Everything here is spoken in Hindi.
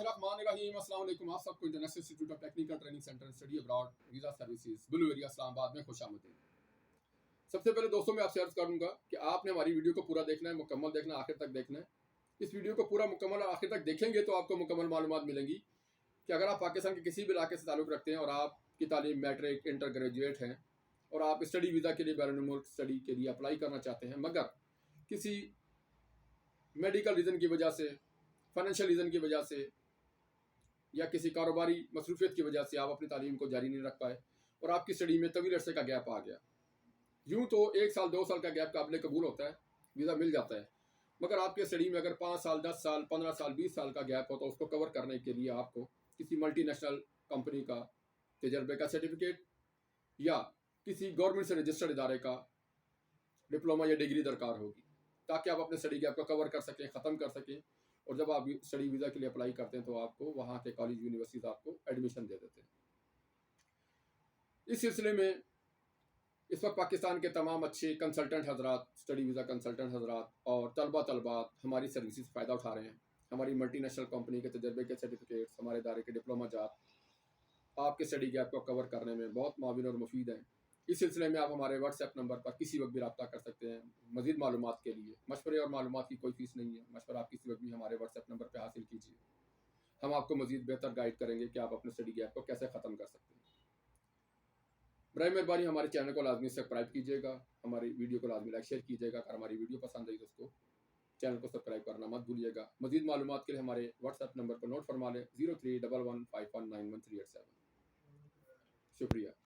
बिस्मिल्लाहिर्रहमानिर्रहीम। अस्सलाम वालेकुम। आप सबको international institute of technical training centre and study abroad visa services blue area Islamabad में खुशामदीद। सबसे पहले दोस्तों मैं आपसे अर्ज करूंगा कि आपने हमारी वीडियो को पूरा देखना है, मुकम्मल देखना है, आखिर तक देखना है। इस वीडियो को पूरा मुकम्मल और आखिर तक देखेंगे तो आपको मुकम्मल मालूमात मिलेंगी कि अगर आप पाकिस्तान के किसी भी इलाके से ताल्लुक़ रखते हैं और आपकी तालीम मैट्रिक इंटर ग्रेजुएट हैं और आप स्टडी वीज़ा के लिए बैरून मुल्क स्टडी के लिए अप्लाई करना चाहते हैं, मगर किसी मेडिकल रीज़न की वजह से, फाइनेंशियल रीज़न की वजह से या किसी कारोबारी मसरूफियत की वजह से आप अपनी तालीम को जारी नहीं रख पाए और आपकी स्टडी में तवील अरसे का गैप आ गया। यूँ तो 1 साल 2 साल का गैप काबिल कबूल होता है, वीज़ा मिल जाता है, मगर आपके स्टडी में अगर 5 साल 10 साल 15 साल 20 साल का गैप हो तो उसको कवर करने के लिए आपको किसी मल्टीनेशनल कंपनी का तजर्बे का सर्टिफिकेट या किसी गवर्नमेंट से रजिस्टर्ड इदारे का डिप्लोमा या डिग्री दरकार होगी, ताकि आप अपने स्टडी गैप को कवर कर सकें, ख़त्म कर सकें। और जब आप स्टडी वीज़ा के लिए अप्लाई करते हैं तो आपको वहाँ के कॉलेज यूनिवर्सिटीज़ आपको एडमिशन दे देते हैं। इस सिलसिले में इस वक्त पाकिस्तान के तमाम अच्छे कंसल्टेंट हजरात, स्टडी वीज़ा कंसल्टेंट हजरात और तलबात हमारी सर्विसेज फ़ायदा उठा रहे हैं। हमारी मल्टीनेशनल कंपनी के तजर्बे के सर्टिफिकेट्स, हमारे इदारे के डिप्लोमा जात आपके स्टडी गैप को कवर करने में बहुत मुआविन और मुफीद हैं। इस सिलसिले में आप हमारे व्हाट्सएप नंबर पर किसी वक्त भी रब्ता कर सकते हैं। मज़ीद मालूमात के लिए मशवरे और मालूमात की कोई फ़ीस नहीं है। मशवरा आप किसी वक्त भी हमारे व्हाट्सएप नंबर पर हासिल कीजिए। हम आपको मज़ीद बेहतर गाइड करेंगे कि आप अपने स्टडी गैप को कैसे ख़त्म कर सकते हैं। बराए मेहरबानी हमारे चैनल को लाजमी सब्सक्राइब कीजिएगा, हमारी वीडियो को लाजमी लाइक शेयर कीजिएगा। अगर हमारी वीडियो पसंद आई तो उसको चैनल को सब्सक्राइब करना मत भूलिएगा। मज़ीद मालूमात के लिए हमारे व्हाट्सएप नंबर को नोट फरमा लें 0311519137। शुक्रिया।